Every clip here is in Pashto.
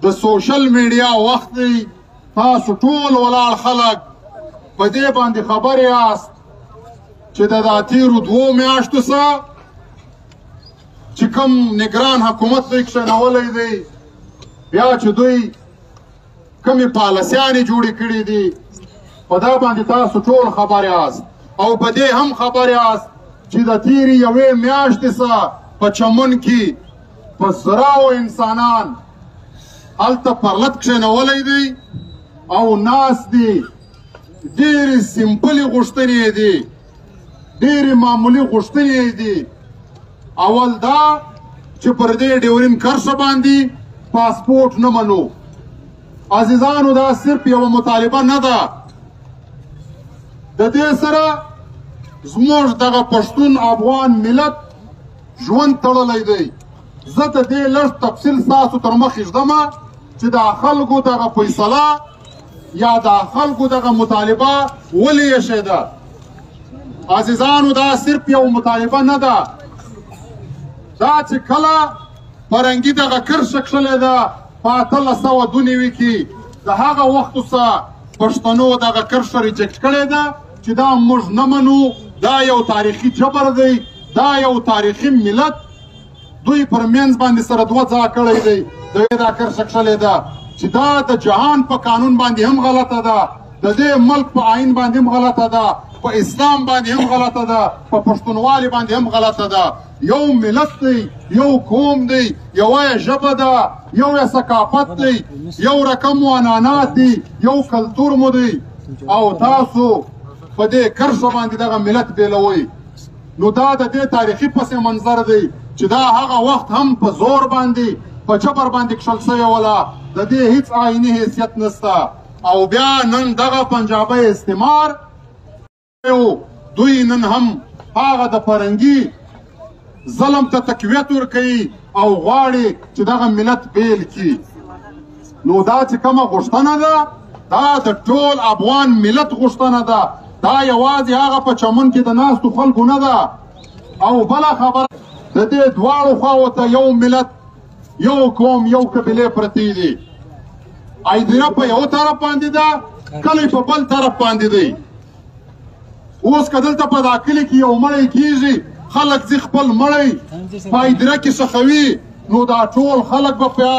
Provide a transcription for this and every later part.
د سوشل میډیا وخت دی، تاسو ټول ولاړ خلک په دې باندې خبر یاست چې د دا تیرو 2 میاشتو څخه چې کوم نگران حکومت دوی کښېنولی دی، بیا چې دوی کومې پالیسیانې جوړې کړي دي، په دا باندې تاسو ټول خبر یاست. او په دې هم خبر یاست چې د تیرې 1 میاشتې څخه په چمن کې په زراو انسانان هلته پرلت کښېنولی دی او ناست دي. ډېرې سمپلې غوښتنې دي، ډېرې معمولي غوښتنې دي. اول دا چې پر دې ډیورین کرښه باندې پاسپورټ نه منو. عزیزانو دا صرف یوه مطالبه نه ده، د دې سره زموږ دغه پښتون افغان ملت ژوند تړلی دی. زه د دې لږ تفصیل ستاسو تر مخ ږدمه چې دا خلکو دغه فیصله یا دا خلکو دغه مطالبه ولې ایښې ده. عزیزانو دا صرف یو مطالبه نه ده، دا چې کله فرهنګي دغه کرښه کښلې ده په 1892 کې، د هغه وختو څخه پښتنو دغه کرښه ریجکټ کړې ده چې دا موږ نه منو. دا یو تاریخي جبر دی، دا یو تاریخي ملت دوی پر منځ باندې سره 2 ځای کړی دی. دوی دا کرښه کښلې ده چې دا د جهان په قانون باندې هم غلطه ده، د دې ملک په آئین باندې هم غلطه ده، په اسلام باندې هم غلطه ده، په پښتونوالي باندې هم غلطه ده. یو ملت دی، یو قوم دی، یوه ژبه ده، یو ثقافت دی، یو رقم و عنعنات دي، یو کلتور مو دی، او تاسو په دې کرښه باندې دغه ملت بیلوئ. نو دا د دې تاریخي پس منظر دی چې دا هغه وخت هم په زور باندې په جبر باندې کښل سوې وله، د دې هیڅ آئیني حیثیت نشته. او بیا نن دغه پنجابی استعمار دوی نن هم هغه د فرهنګي ظلم ته تقویت ورکوي او غواړي چې دغه ملت بیل کړي. نو دا چې کومه غوښتنه ده دا د ټول افغان ملت غوښتنه ده، دا یوازې هغه په چمن کې د ناستو خلکو نه ده. او بله خبره د دې دواړو خواو ته یو ملت، یو قوم، یو قبیلې پرتې دي. ایدره په یو طرف باندې ده، کلی په بل طرف باندې دی. اوس که دلته په دا کلي کې یو مړی کېږي، خلک ځي خپل مړی په ایدره کې ښخوي، نو دا ټول خلک به په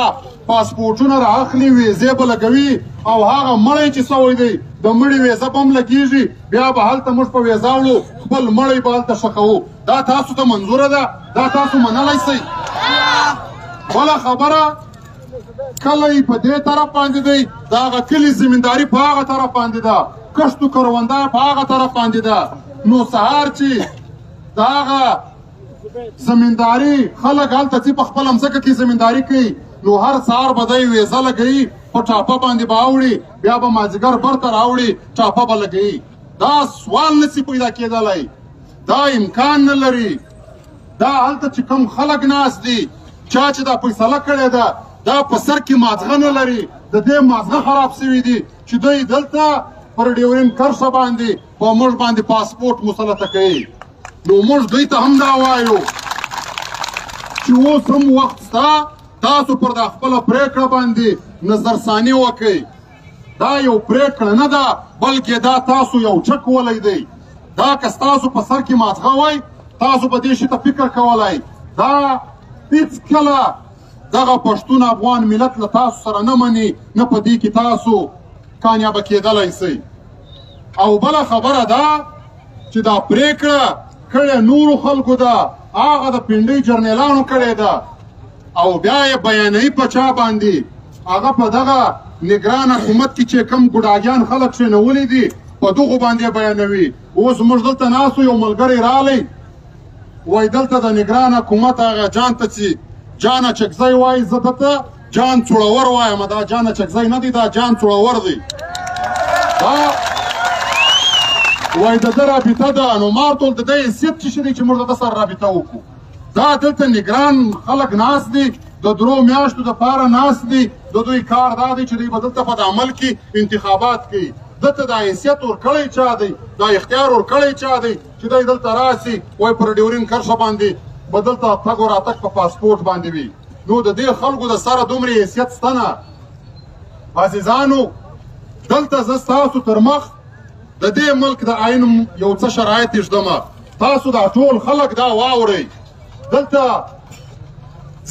پاسپورټونه رااخلي، ویزې به لګوي، او هغه مړی چې سوی دی د مړي ویزه به هم لګېږي، بیا به هلته موږ په ویزه وړو، خپل مړی به هلته ښخوو. دا تاسو ته منظوره ده؟ دا تاسو منلی شئ؟ بله خبره، کلی په دې طرف باندې دی، د هغه کلي زمینداري په هغه طرف باندې ده، کښت و کرونده په هغه طرف باندې ده. نو سهار چې د هغه زمینداري خلک هلته ځي په خپله مځکه کې زمینداري کوي، نو هر سهار به دی ویزه لګوي، په ټاپه باندې به اوړي، بیا به مازدیګر برته راوړي، ټاپه به لګوي. دا سوال نشي پیدا کېدلی، دا امکان نه لري. دا هلته چې کوم خلک ناست دي، چا چې دا فیصله کړې ده، دا په سر کې مازغه نه لري، د دې مازغه خراب شوي دي چې دوی دلته پر ډیورین کرښه باندې په موږ باندې پاسپورټ مسلطه کوي. نو موږ دوی ته هم دا وایو چې اوس هم وخت شته، تاسو پر دا خپله پرېکړه باندې نظرثاني وکئ. دا یو پرېکړه نه ده، بلکې دا تاسو یو چک ولی دی. دا که ستاسو په سر کې مازغه وای، تاسو به دې شي ته فکر کولی. دا هېڅکله دغه پښتون افغان ملت له تاسو سره نه مني، نه په دې کې تاسو کامیابه کېدلی شئ. او بله خبره ده چې دا پرېکړه کړې نورو خلکو ده، هغه د پنډۍ جرنیلانو کړې ده، او بیا یې بیانوي په چا باندې؟ هغه په دغه نگران حکومت کې چې کوم ګوډاګیان خلک کښېنولي دي، په دغو باندې بیانوي. اوس موږ دلته ناستو، یو ملګری راغلی، وایي دلته د نگران حکومت هغه جان ته چې جان اچکزی وایي، زه دته جان څوړور وایم. دا جان اچکزی نه دی، دا جان څوړور دی. دا وایي د ده رابطه ده. نو ما ورته وویل د ده حیثیت څه شی دی چې موږ د ده سره رابطه وکړو؟ دا دلته نگران خلک ناست دي، د 2 میاشتو دپاره ناست دي. د دوی کار دا دی چې دوی به دلته په عمل کې انتخابات کوي. دته دا حیثیت ورکړی چا دی؟ دا اختیار ورکړی چا دی چې دی دلته راسي، وایي پر ډیورین کرښه باندې به دلته تګ و راتګ په پاسپورټ باندې وي؟ نو د دې خلکو د سره دومره حیثیت شته نه، عزیزانو دلته زه ستاسو تر مخ د دې ملک د آئین یو څه شرایط ایږدمه تاسو دا ټول خلک دا واورئ دلته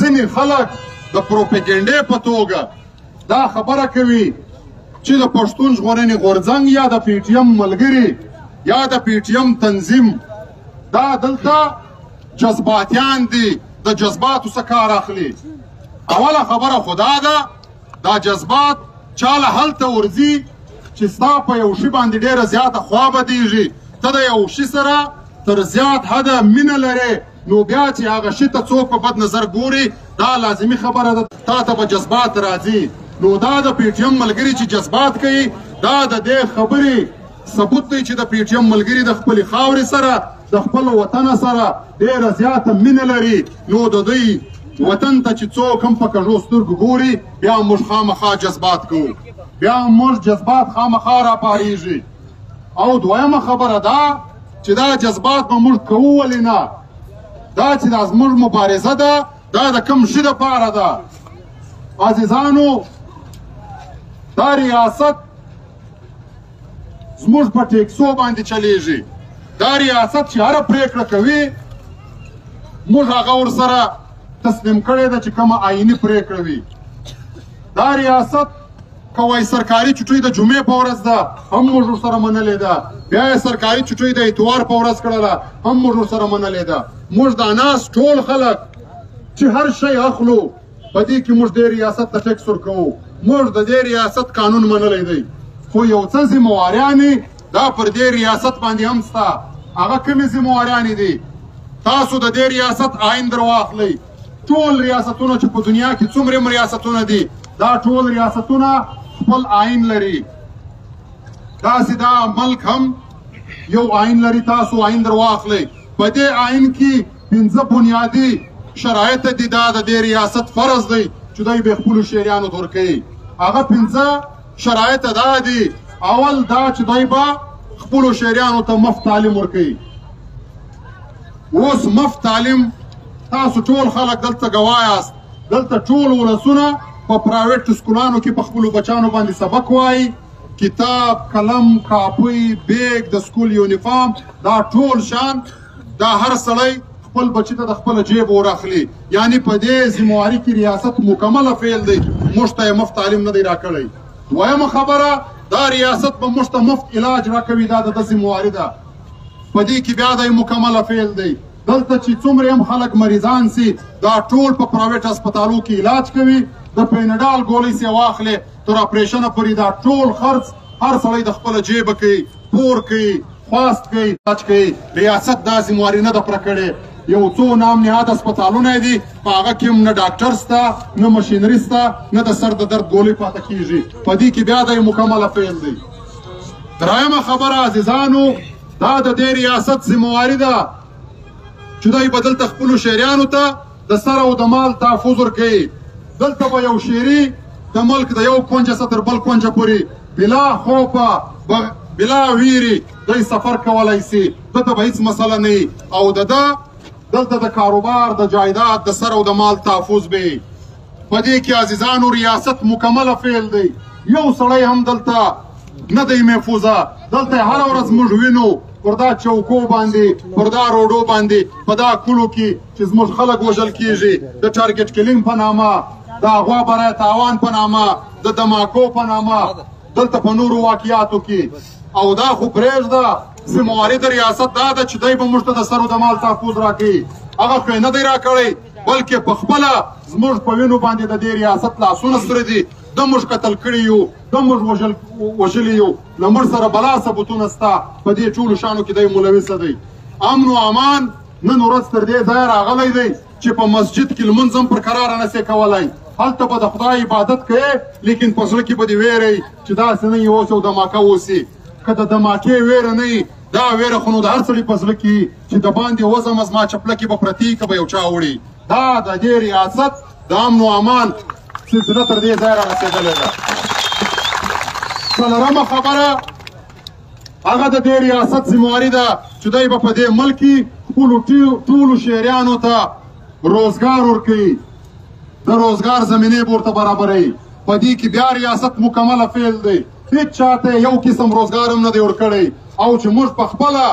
ځینې خلک د پروپیګنډې په توګه دا خبره کوي چې د پښتون ژغورنې غورځنګ یا د پی ټي ایم ملګري یا د پی ټي ایم تنظیم دا دلته جذباتیان دي د جذباتو څخه کار اخلي اوله خبره خدا ده دا جذبات چاله هلته ورځي چې ستا په یو شي باندې ډېره زیاته خوا بدېږي ته د یو شي سره تر زیات حده مینه لرې نو بیا چې هغه شي ته څوک په بد نظر ګوري دا لازمي خبره ده تا ته به جذبات راځي نو دا د پی ټي ایم ملګري چې جذبات کوي دا د دې خبرې ثبوت دی چې د پی ټي ایم ملګري د خپلې خاورې سره د خپل وطن سره ډېره زیاته مینه لري نو د دوی وطن ته چې څوک هم په کږو سترګو ګوري بیا موږ خامخا جذبات کوو بیا موږ جذبات خامخا راپارېږي او دویمه خبره ده چې دا جذبات به موږ کوو ولې نه دا چې دا زموږ مبارزه ده دا د کوم شي دپاره ده عزیزانو دا ریاست زموږ په ټیکسو باندې چلیږي دا ریاست چې هره پرېکړه کوي موږ هغه ورسره تسلیم کړې ده چې کومه آئیني پرېکړه وي دا ریاست که وایي سرکاري چوټۍ د جمعې په ورځ ده هم موږ ورسره منلې ده بیا یې سرکاري چوټۍ د اتوار په ورځ کړله هم موږ ورسره منلې ده موږ دا ناس ټول خلک چې هر شی اخلو په دې کې موږ دې ریاست ته ټیکس ورکوو موږ د دې ریاست قانون منلی دی خو یو څه ذمهواریانې دا پر دې ریاست باندې هم شته هغه کومې ذمهواریانې دي تاسو د دې ریاست آئین در واخلئ ټول ریاستونه چې په دنیا کې څومره هم ریاستونه دي دا ټول ریاستونه خپل آئین لري داسې دا ملک هم یو آئین لري تاسو آئین در واخلئ په دې آئین کې 5 بنیادي شرایط دي دا د دې ریاست فرض دی چې دوی به خپلو شهریانو ته ورکوي هغه 5 شرایط دا دي اول دا چې دوی به خپلو شهریانو ته مفت تعلیم ورکوي اوس مفت تعلیم تاسو ټول خلک دلته ګواه یاست دلته ټول ولسونه په پرایویټ سکولانو کې په خپلو بچانو باندې سبق وایي کتاب قلم کاپۍ بیگ د سکول یونیفارم دا ټول شان دا هر سړی خپل بچی ته د خپل جیب ورخلي یعنی په دې ذمہواري کې ریاست مکمله فعل دی موږ ته مفت تعلیم نه دی راکړی دویمه خبره دا ریاست به موږ ته مفت علاج راکوي دا د ذمہواري ده په دې کې بیا د مکمله فعل دی دلته چې څومره هم خلک مریضان سي دا ټول په پرایویټ هسپتالو کې علاج کوي د پینډال ګولۍ سي واخلې تر اپریشنه پورې دا ټول خرڅ هر سړی د خپله جیبه کوي پور کوي خواست کوي علاج کوي ریاست دا ذمہواري نه ده پوره کړې یو څو نام نهاد هسپتالونه دي په هغه کې هم نه ډاکټر شته نه مشینري شته نه د سر د درد ګولۍ پاته کېږي په دې کې بیا د مکمله فعل دی درېیمه خبره عزیزانو دا د دې ریاست ذمہواري ده چې دوی به دلته خپلو شهریانو ته د سر او د مال تحفظ ورکوي دلته به یو شهري د ملک د یو کونجه څخه تر بل کونجه پورې بلا خوفه بلا ویرې دوی سفر کولی سي دته به هېڅ مسله نه وي او دلته د کاروبار د جایداد د سر او د مال تحفظ به په دې کې عزیزانو ریاست مکمله فعل دی یو سړی هم دلته نه دی محفوظه دلته هره ورځ موږ وینو پر دا چوکو باندې پر دا روډو باندې په دا کلو کې چې زموږ خلک وژل کېږي د ټارګټ کلینګ په نامه د اغوا برای تاوان په نامه د دماکو په نامه دلته په نورو واقعیاتو کې او دا خو پرېږده ذمہواري د ریاست دا ده چې دی به موږ ته د سر و د مال تحفظ راکوي هغه خو یې نه دی راکړی بلکې په خپله زموږ په وینو باندې د دې ریاست لاسونه سره دي د موږ قتل کړي یو د موږ وژلي یو له موږ سره بلا ثبوتونه شته په دې ټولو شانو کې دی ملوثه دی امن و امان نن ورځ تر دې ځایه راغلی دی چې په مسجد کې لمونځ هم پر کراره نسې کولی هلته به د خدای عبادت کوې لیکن په زړه کې به دې ویری چې داسې نه یې اوسي او دماکه اوسي که د دماکې ویره نه وي دا ویره خو نو د هر سړي په زړه کې چې د باندې وزم زما چپلکې به پرتې که به یو چا وړي دا د دې ریاست د امن و امان سلسله تر دې ځایه رارسېدلې ده څلورمه خبره هغه د دې ریاست ذمہواري ده چې دی به په دې ملک کې خپلو ټولو شهریانو ته روزګار ورکوي د روزګار زمینې به ورته برابروي په دې کې بیا ریاست مکمله فعل دی هیڅ چاته یو قسم روزګار هم نه دی ورکړی او چې موږ په خپله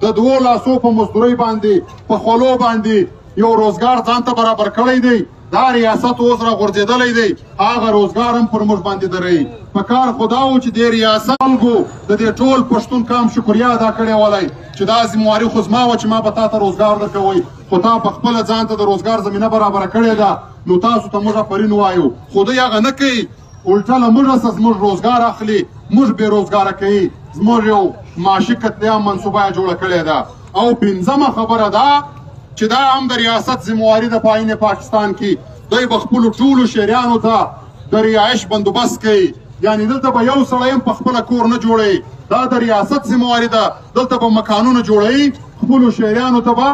د 2 لاسو په مزدورۍ باندې په خولو باندې یو روزګار ځان ته برابر کړی دی دا ریاست اوس راغورځېدلی دی هغه روزګار هم پر موږ باندې دروي په کار خو دا و چې دې ریاست خلکو د دې ټول پښتون قام شکریا ادا کړې ولی چې دا ذمواري خو زما وه چې ما به تا ته روزګار درکوئ خو تا په خپله ځان ته د روزګار زمینه برابره کړې ده نو تاسو ته موږ آفرین وایو خو دوی هغه نه کوي الټه له موږ څخه زموږ روزګار اخلي موږ بې روزګاره کوي زموږ یو معاشي قتلیام منصوبه یې جوړه کړې ده او پنځمه خبره ده چې دا هم د ریاست ذمواري ده په عین پاکستان کې دوی به خپلو ټولو شهریانو ته د رهایش بندوبست کوي یعنې دلته به یو سړی هم په خپله کور نه جوړوي دا د ریاست ذمواري ده دلته به مکانونه جوړوي خپلو شهریانو ته به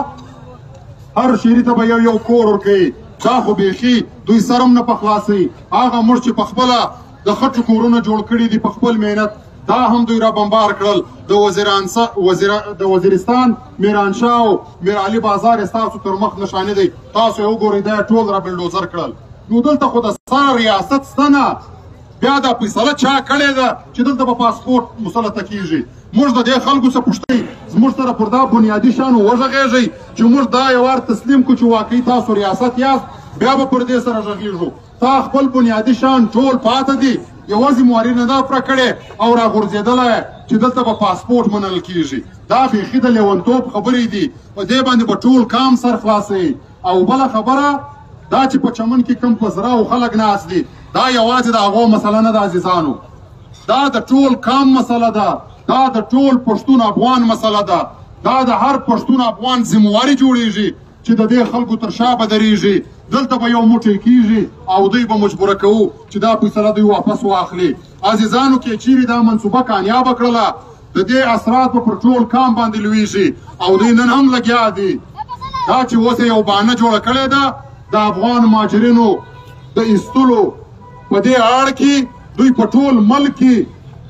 هر شهري ته به یو کور ورکوي دا خو بیخي دوی سر هم نه په خلاصوي هغه موږ چې په خپله د خټو کورونه جوړ کړي دي په خپل محنت دا هم دوی را بمبار کړل د وزیرستان میرانشاه او میرعلي بازار یې ستاسو تر مخ نشانې دی تاسو یې وګورئ دا ټول را بلډوزر کړل نو دلته خو د سره ریاست شته نه بیا دا فیصله چا کړې ده چې دلته به پاسپورټ مسلطه کېږي موږ د دې خلکو څخه پوښتئ زموږ سره پر دا بنیادي شیانو وغږېږئ چې موږ دا یو وار تسلیم کړو چې واقعي تاسو ریاست یاست بیا به پر دې سره غږېږو تا خپل بنیادي شیان ټول پاته دي یوازې مواري نه ده پوره کړې او راغورځېدلی چې دلته به پاسپورټ منل کېږي دا بیخي د لیونتوب خبرې دي په دې باندې به ټول کام سر خلاصوي او بله خبره دا چې په چمن کې کم پزراو خلک ناست دي دا یوازې د هغو مسله نه ده عزیزانو دا د ټول کام مسله ده دا د ټول پښتون افغان مسله ده دا د هر پښتون افغان ذمواري جوړیږي چې د دې خلکو تر شا به درېږي دلته به یو موټی کېږي او دوی به مجبوره کوو چې دا فیصله دوی واپس واخلي عزیزانو کې چیرې دا منصوبه کامیابه کړله د دې اثرات به پر ټول کام باندې لویږي او دوی نن هم لګیا دي دا چې اوس یو بانه جوړه کړې ده د افغان مهاجرینو د ایستلو په دې اړ کې دوی په ټول ملک کې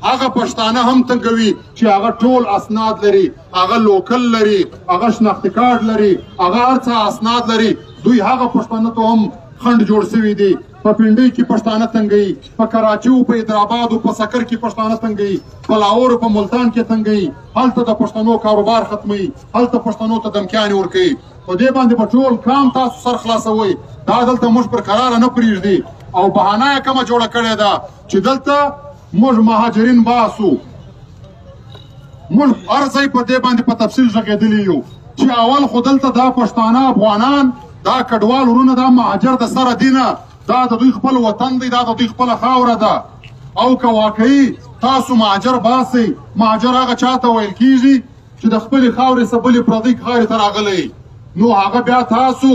هغه پښتانه هم تنګوي چې هغه ټول اسناد لري هغه لوکل لري هغه شناختی کارت لري هغه هر څه اسناد لري دوی هغه پښتانه ته هم خنډ جوړ شوي دي په پنډۍ کې پښتانه تنګوي په کراچي او په حیدرآباد او په سکر کې پښتانه تنګوي په لاهور او په ملتان کې تنګوي هلته د پښتنو کاروبار ختموي هلته پښتنو ته دمکیانې ورکوي په دې باندې په ټول کام تاسو سر خلاصوئ دا دلته موږ پر قراره نه پرېږدي او بهانه یې کومه جوړه کړې ده چې دلته موږ مهاجرین باسو موږ هر ځای په دې باندې په تفصیل غږېدلي یو چې اول خو دلته دا پښتانه افغانان دا کډوال ورونه دا مهاجر د سره دي نه دا د دوی خپل وطن دی دا د دوی خپله خاوره ده او که واقعي تاسو مهاجر باسئ مهاجر هغه چاته ویل کېږي چې د خپلې خاورې څخه بلې پردۍ خاورې ته راغلی نو هغه بیا تاسو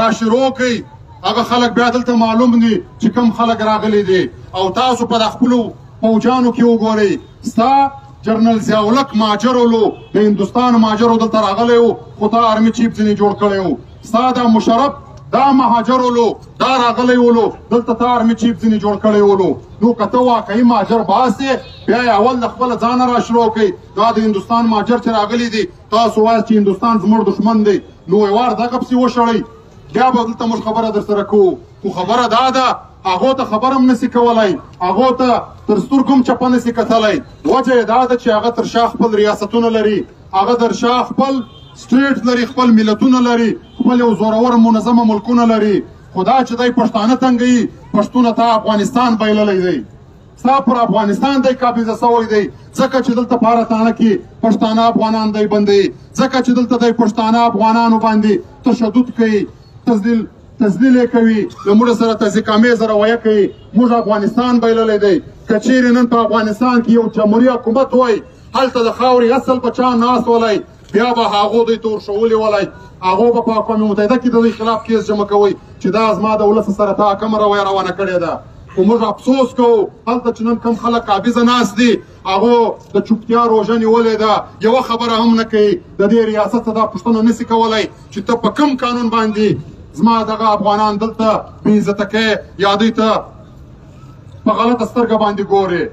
راشروع کوئ هغه خلک بیا دلته معلوم دي چې کوم خلک راغلي دي او تاسو په د خپلو فوجانو کې وګورئ ستا جنرال ضیاءالحق مهاجر ولو د هندوستان مهاجر دلته راغلی و خو تا آرمي چیف ځینې جوړ کړی و ستا دا مشرف دا مهاجر ولو دا راغلی ولو دلته تا آرمي چیف ځینې جوړ کړی ولو نو که ته واقعي مهاجر باسې بیا یې اول د خپله ځانه را شروع کوئ دا د هندوستان مهاجر چې راغلي دي تاسو وایاست چې هندوستان زموږ دښمن دی نو یو وار دغه پسې وشړئ بیا به دلته موږ خبره در سره کوو خو خبره دا ده هغو ته خبره هم نسي کولی هغو ته تر سترګو هم چپه نسي کتلی وجه یې دا ده چې هغه تر شا خپل ریاستونه لري هغه تر شا خپل سټیټ لري خپل ملتونه لري خپل یو زورور منظمه ملکونه لري خو دا چې دی پښتانه تنګوي پښتونه ته افغانستان بایللی دی ستا پر افغانستان دی قابضه سوی دی ځکه چې دلته په هره تانه کې پښتانه افغانان دی بندوي ځکه چې دلته دی پښتانه افغانانو باندې تشدد کوي تزلیل یې کوي له موږ سره تزیکامېزه رویه کوي موږ افغانستان بایللی دی که چیرې نن په افغانستان کې یو جمهوري حکومت وای هلته د خاورې اصل په چا ناست ولی بیا به هغو دوی ته ورښولي ولی هغو به په اقوام متحده کې د دوی خلاف کیس جمع کوئ چې دا زما د ولس سره تا کومه رویه روانه کړې ده خو موږ افسوس کوو هلته چې نن کوم خلک قابضه ناست دي هغو د چوپتیا روژه نیولې ده یوه خبره هم نه کوي د دې ریاست ته دا پوښتنه نسي کولی چې ته په کوم قانون باندې زما دغه افغانان دلته بې عزته کوې یا دوی ته په غلطه سترګه باندې ګورې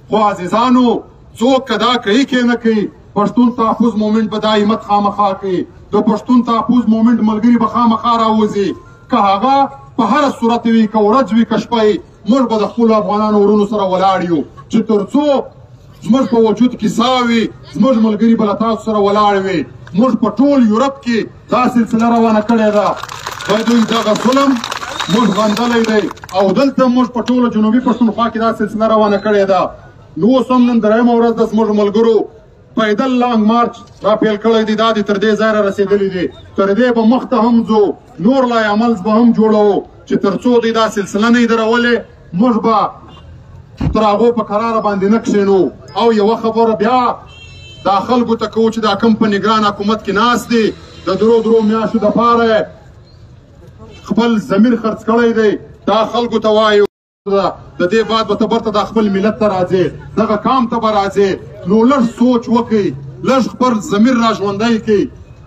خو عزیزانو څوک که دا کوي که نه کوي پښتون تحفظ مومنټ به دا همت خامخا کوي د پښتون تحفظ مومنټ ملګري به خامخا راوځي که هغه په هره صورت وي که ورځ وي که شپه وي موږ به د خپلو افغانانو ورونو سره ولاړ یو چې تر څو زموږ په وجود کې ساه وي زموږ ملګري به له تاسو سره ولاړ وي. موږ په ټول یورپ کې دا سلسله روانه کړې ده. د دوی دغه ظلم موږ غندلی دی او دلته موږ په ټوله جنوبي پښتونخوا کې دا سلسله روانه کړې ده. نو اوس هم نن درېیمه ورځ د زموږ ملګرو پیدل لانګ مارچ را پیل کړی دی. دا د تر دې ځای را رسېدلی دی. تر دې به مخته هم ځو نور لای عمل به هم جوړوو چې تر څو دوی دا سلسله نه وي درولې موږ به تر هغو په قراره باندې نه کښېنو. او یوه خبره بیا دا خلکو ته کوو چې دا کوم په نګران حکومت کې ناست دي د درو میاشتو دپاره خپل ضمیر خرڅ کړی دی. دا خلکو ته وایو د دې بعد به ته برته دا خپل ملت ته راځې دغه کام ته به راځې نو لږ سوچ وکئ لږ خپل ضمیر را ژوندی کړئ.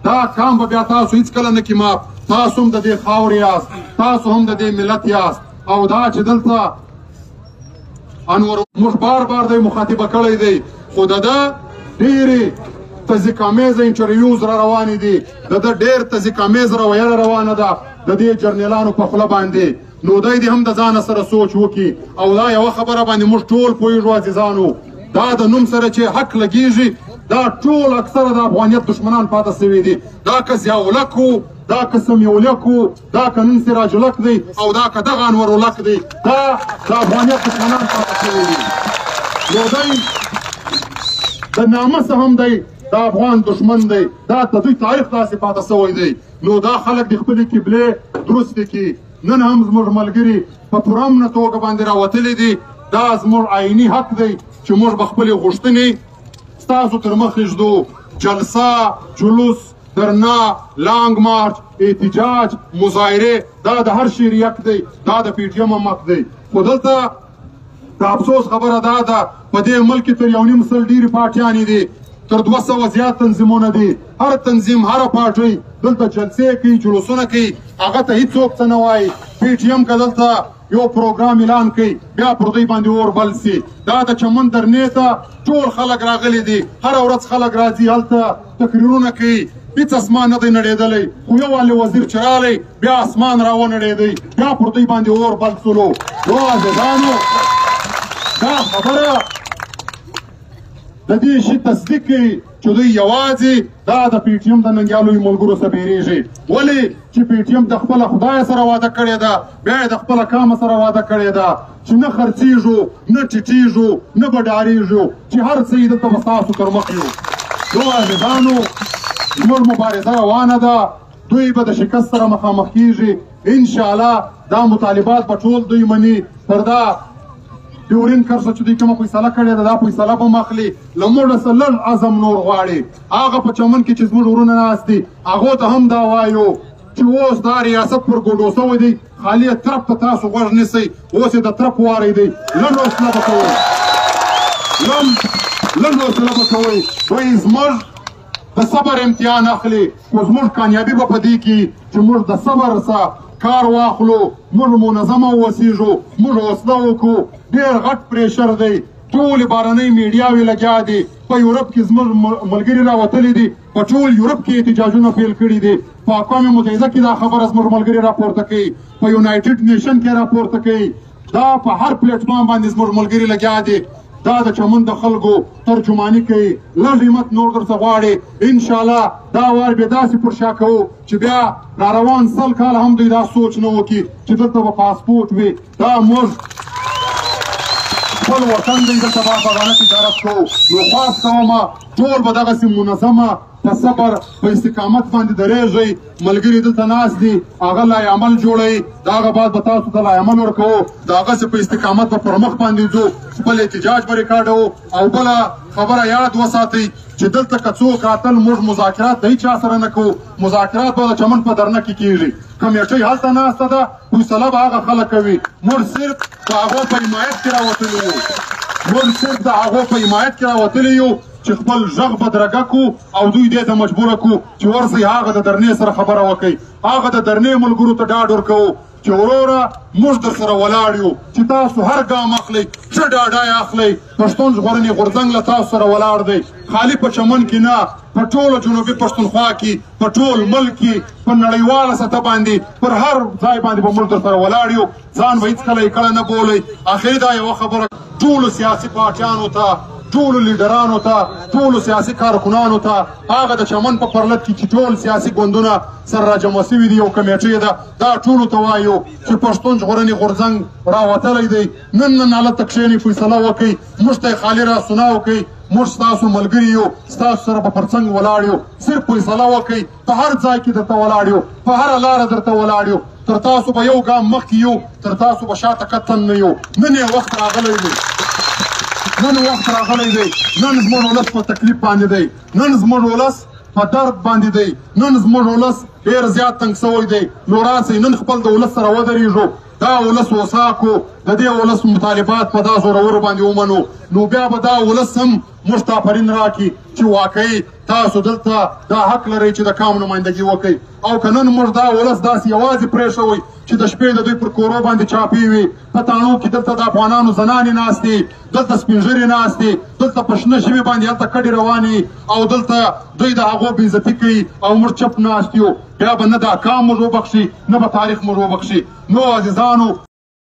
دا کام به بیا تاسو هېڅکله نه کړي ماف. تاسو هم د دې خاورې یاست تاسو هم د دې ملت یاست. او دا چې دلته انور موږ بار بار دی مخاطبه کړی دی خو د ده ډېرې تضیقامیزه انټرویوز را روانې دي د ده ډېر تضیقامیز رویه روانه ده د دې جرنیلانو په خوله باندې. نو دی دې هم د ځانه سره سوچ وکړي. او دا یوه خبره باندې موږ ټول پوهېږو عزیزانو دا د نوم سره چې حق لګېږي دا ټول اکثره د افغانیت دشمنان پاته سوي دي. دا که ضیاءالحق و دا که سمیع و دا که نن سراج الحق دی او دا که دغه انور الحق دی دا د افغانیت دشمنان پاته سوي دي. نو دی د ناموسه هم دی د افغان دشمن دی. دا د دوی تاریخ داسې پاته سوی دی. نو دا خلک د خپلې قبلې درستې کړي. نن هم زموږ ملګري په پرامنه توګه باندې راوتلي دي. دا زموږ عیني حق دی چې موږ به خپلې غوښتنې ستاسو تر مخ ږدو. جلسه جلوس درنا لانګ مارچ احتجاج مظاهرې دا د هر شي حق دی. دا د پی ټي ایم هم حق دی. خو دلته د افسوس خبره دا ده په دې ملک کې تر 1.5 سل ډېرې پارټیانې دي تر 200 زیات تنظیمونه دي. هر تنظیم هره پارټۍ دلته جلسې کوي جلوسونه کوي هغه ته هېڅوک څه نه وایي. پی ټي ایم که دلته یو پروګرام اعلان کوي بیا پر دوی باندې اور بل سي. دا د چمن درنې ته ټول خلک راغلي دي. هره ورځ خلک راځي هلته تقریرونه کوي. هېڅ اسمان نه دی نړېدلی خو یو والي وزیر چې رالی بیا اسمان را ونړېدی بیا پر دوی باندې اور بل سولو. نو عزیزانو دا خبره د دې شي تصدیق کوي چې دوی یوازې دا د پی ټي ایم د ننګیالو ملګرو څخه بیریږي. ولې چې پی ټي ایم د خپله خدای سره واده کړې ده بیا یې د خپله کامه سره واده کړې ده چې نه خرڅېږو نه ټیټېږو نه به ډارېږو چې هر څه یې دلته به ستاسو تر مخ یو. نو عزیزانو زموږ مبارزه روانه ده. دوی به د شکست سره مخامخ کېږي انشاءالله. دا مطالبات به ټول دوی مني. پر دا ډیورین کرښه چې دوی کومه فیصله کړې ده دا فیصله به هم اخلي. له موږ څخه لږ عزم نور غواړي. هغه په چمن کې چې زموږ ورونه ناست دي هغو ته هم دا وایو چې اوس دا ریاست پر ګوډو سوی دی خالي طرف ته تاسو غوږ نیسئ. اوس یې د طرف واری دی. لږ حوصله به کوئ لږ حوصله به کوئ. دوی زموږ د صبر امتحان اخلي خو زموږ کامیابي به په دې کې چې موږ د صبر څخه کار واخلو موږ منظمه واوسېږو موږ حوصله وکړو. ډېر غټ پریشر دی. ټولې بهرنۍ میډیاوې لګیا دي. په یورپ کې زموږ ملګري راوتلي دي په ټول یورپ کې احتجاجونه پیل کړي دي. په اقوام متحده کې دا خبره زموږ ملګري راپورته کوي. په یونایټډ نیشن کې راپورته کوي. دا په هر پلیټفارم باندې زموږ ملګري لګیا دي. دا د چمن د خلکو ترجماني کوي. لږ همت نور درڅه غواړي. انشاءالله دا وار بیا داسې پر شا کوو چې بیا راروان 100 کاله هم دوی دا سوچ نه وکړي چې دلته به پاسپورټ وي. دا موږ خپل وطن دی دلته به افغانه تجارت کوو. نو خواست کومه ټول به دغسې منظمه په صبر په استقامت باندې درېږئ. ملګري دلته ناست دي هغه لای عمل جوړوي. د هغه بعد به تاسو ته لای عمل ورکوو. د هغسې په استقامت به پر مخ باندې ځو. خپل احتجاج به ریکارډوو. او بله خبره یاد وساتئ چې دلته که څوک راتل موږ مذاکرات د هېچا سره نه کوو. مذاکرات به د چمن په درنه کې کېږي. کمیټۍ هلته ناسته ده فیصله به هغه خلک کوي. موږ صرف د هغو په حمایت کې راوتلي یو. موږ صرف د هغو په حمایت کې راوتلي یو چې خپل غږ بدرګه کړو او دوی دې ته مجبوره کړو چې ورځئ هغه د درنې سره خبره وکړئ. هغه د درنې ملګرو ته ډاډ ورکوو چې وروره موږ در سره ولاړ یو چې تاسو هر ګام اخلئ ښه ډاډه یې اخلئ پښتون ژغورنې غورځنګ له تاسو سره ولاړ دی خالي په چمن کې نه په ټوله جنوبي پښتونخوا کې په ټول ملک کې په نړیواله سطح باندې پر هر ځای باندې به موږ در سره ولاړ یو ځان به هېڅکله یې کله نه بولئ اخري دا یوه خبره ټولو سیاسي پارټیانو ته ټولو لیډرانو ته ټولو سیاسي کارکنانو ته هغه د چمن په پرلط کې چې ټول سیاسي ګوندونه سره راجمع سوي دي یو کمیټې ده دا ټولو ته وایو چې پښتون ژغورنې غورځنګ راوتلی دی نن هلته کښېنئ فیصله وکئ موږ ته یې خالي راسونه وکئ موږ ستاسو ملګري یو ستاسو سره به پر څنګ ولاړ یو صرف فیصله وکئ په هر ځای کې درته ولاړ یو په هره لاره درته ولاړ یو تر تاسو به یو ګام مخکې یو تر تاسو به شاته قطن نه یو نن یې وخت راغلی دی نن وخت راغلی دی نن زموږ ولس په تکلیف باندې دی نن زموږ ولس په درد باندې دی نن زموږ ولس ډېر زیات تنګ سوی دی نو راسئ نن خپل د ولس سره ودرېږو دا ولس وساکو د دې ولس مطالبات په دا زورورو باندې ومنو نو بیا به دا ولس هم موږ ته آفرین راکړي چې واقعي تاسو دلته دا حق لرئ چې د قام نمایندګي وکئ او که نن موږ دا ولس داسې یوازې پرېښوئ چې د شپې د دوی پر کورو باندې چاپې وي په تاڼو کې دلته د افغانانو زنانې ناستې دلته سپین ږیرې ناستې دلته په شنه ژبې باندې هلته کډې روانې او دلته دوی د هغو بېعزتي کوي او موږ چپ ناست یو بیا به نه دا قام موږ وبخښي نه به تاریخ موږ وبخښي نو عزیزانو